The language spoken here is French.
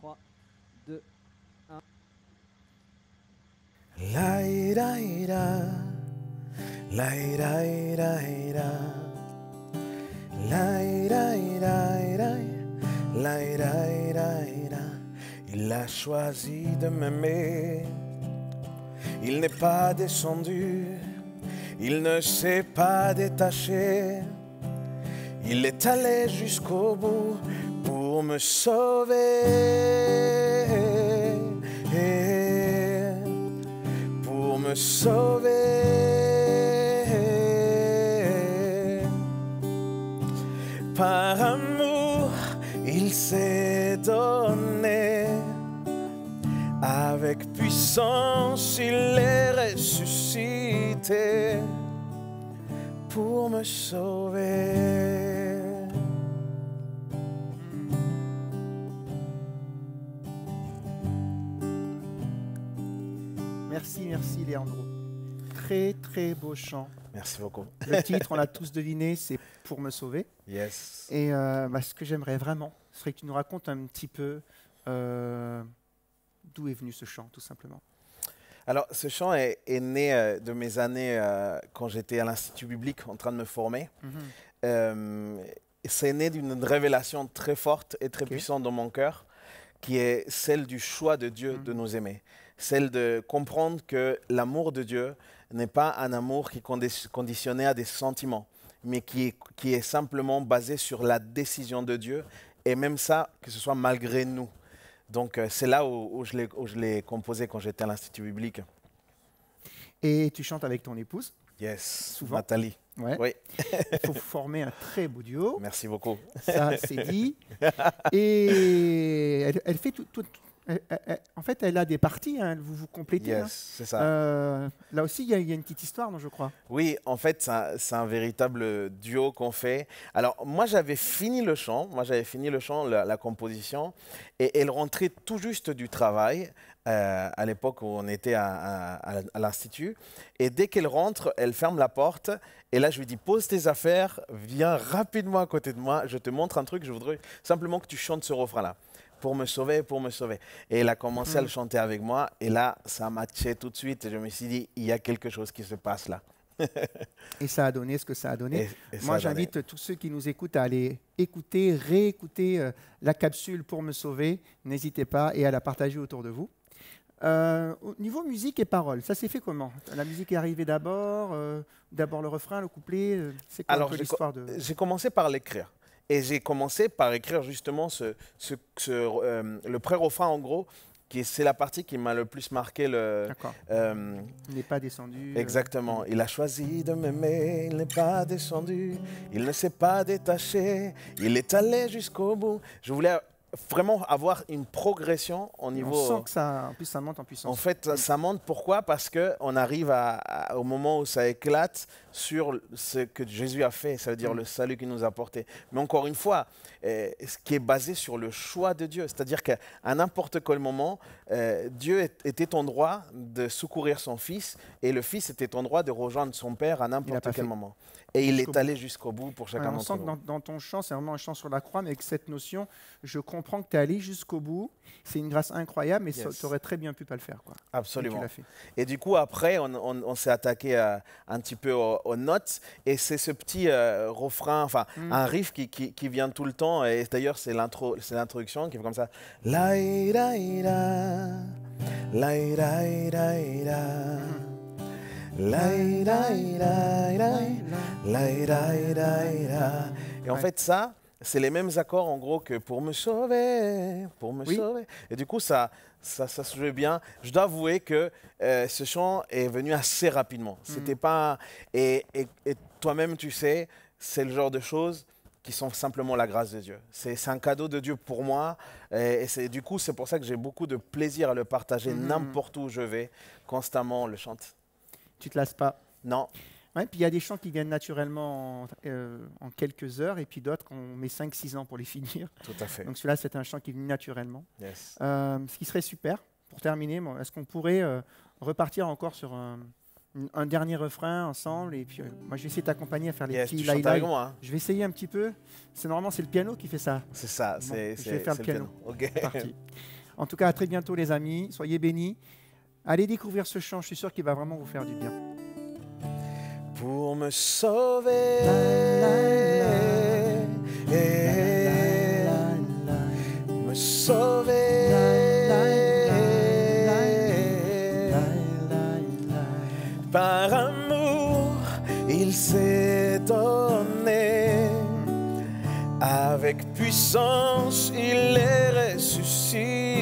3, 2, 1. La ira ira, la ira ira ira, la ira ira ira, la ira ira ira. Il a choisi de m'aimer, il n'est pas descendu, il ne s'est pas détaché, il est allé jusqu'au bout pour me sauver. Pour me sauver. Par amour, il s'est donné. Avec puissance, il est ressuscité pour me sauver. Merci, merci Leandro. Très, très beau chant. Merci beaucoup. Le titre, on l'a tous deviné, c'est Pour me sauver. Yes. Et ce que j'aimerais vraiment, ce serait que tu nous racontes un petit peu d'où est venu ce chant, tout simplement. Alors, ce chant est né de mes années quand j'étais à l'Institut biblique en train de me former. C'est né d'une révélation très forte et très puissante dans mon cœur, qui est celle du choix de Dieu de nous aimer. Celle de comprendre que l'amour de Dieu n'est pas un amour qui est conditionné à des sentiments, mais qui est simplement basé sur la décision de Dieu, et même ça, que ce soit malgré nous. Donc c'est là où je l'ai composé quand j'étais à l'Institut biblique. Et tu chantes avec ton épouse. Yes, Souvent. Nathalie. Ouais. Oui, Il faut former un très beau duo. merci beaucoup. Ça, c'est dit. Et elle fait tout. En fait, elle a des parties, hein, vous vous complétez. Yes, Hein. c'est ça. Là aussi, il y a une petite histoire, non, je crois. Oui, en fait, c'est un véritable duo qu'on fait. Alors, moi, j'avais fini le chant, la composition, et elle rentrait tout juste du travail, à l'époque où on était à l'Institut. Et dès qu'elle rentre, elle ferme la porte, et là, je lui dis, pose tes affaires, viens rapidement à côté de moi, je te montre un truc, je voudrais simplement que tu chantes ce refrain-là. Pour me sauver, pour me sauver. Et elle a commencé à le chanter avec moi. Et là, ça a matché tout de suite. Et je me suis dit, il y a quelque chose qui se passe là. Et ça a donné ce que ça a donné. Et ça Moi, a donné. j'invite tous ceux qui nous écoutent à aller écouter, réécouter la capsule Pour me sauver. N'hésitez pas et à la partager autour de vous. Au niveau musique et paroles, ça s'est fait comment? La musique est arrivée d'abord, d'abord le refrain, le couplet. C'est quoi un peu l'histoire de... J'ai commencé par l'écrire. Et j'ai commencé par écrire justement le pré-refrain en gros, c'est la partie qui m'a le plus marqué. D'accord. Il n'est pas descendu. Exactement. Il a choisi de m'aimer, il n'est pas descendu, il ne s'est pas détaché, il est allé jusqu'au bout. Je voulais vraiment avoir une progression au niveau... On sent que ça, en plus, ça monte en puissance. En fait, ça monte. Pourquoi? Parce qu'on arrive au moment où ça éclate sur ce que Jésus a fait, ça veut dire le salut qu'il nous a apporté. Mais encore une fois, ce qui est basé sur le choix de Dieu. C'est-à-dire qu'à n'importe quel moment, Dieu était en droit de secourir son Fils et le Fils était en droit de rejoindre son Père à n'importe quel moment. Et il est allé jusqu'au bout pour chacun d'entre nous. On sent que dans ton chant, c'est vraiment un chant sur la croix, mais avec cette notion, je comprends que tu es allé jusqu'au bout. C'est une grâce incroyable, mais tu aurais très bien pu pas le faire. Quoi. Absolument. Et tu l'as fait. Et du coup, après, on s'est attaqué un petit peu aux notes. Et c'est ce petit refrain, enfin, un riff qui vient tout le temps. Et d'ailleurs, c'est l'introduction qui fait comme ça. La ira ira, la ira ira ira. La ira ira ira, la ira ira ira. Et en fait, ça, c'est les mêmes accords en gros que pour me sauver, pour me sauver. Et du coup, ça se jouait bien. Je dois avouer que ce chant est venu assez rapidement. C'était pas... Et toi-même, tu sais, c'est le genre de choses qui sont simplement la grâce de Dieu. C'est un cadeau de Dieu pour moi. Et du coup, c'est pour ça que j'ai beaucoup de plaisir à le partager n'importe où je vais. Constamment, on le chante. Tu te lasses pas? Non. Ouais, puis il y a des chants qui viennent naturellement en quelques heures, et puis d'autres qu'on met 5-6 ans pour les finir. Tout à fait. Donc celui-là, c'est un chant qui vient naturellement. Yes. Ce qui serait super, pour terminer, est-ce qu'on pourrait repartir encore sur un dernier refrain ensemble et puis moi je vais essayer de t'accompagner à faire les Yes, petits tu chantes laï avec moi. Hein. Je vais essayer un petit peu. Normalement c'est le piano qui fait ça. C'est ça, Bon, c'est je vais faire c'est le piano. Ok. C'est parti. En tout cas, à très bientôt les amis. Soyez bénis. Allez découvrir ce chant. Je suis sûr qu'il va vraiment vous faire du bien. Pour me sauver, me sauver, par amour, il s'est donné, avec puissance, il est ressuscité.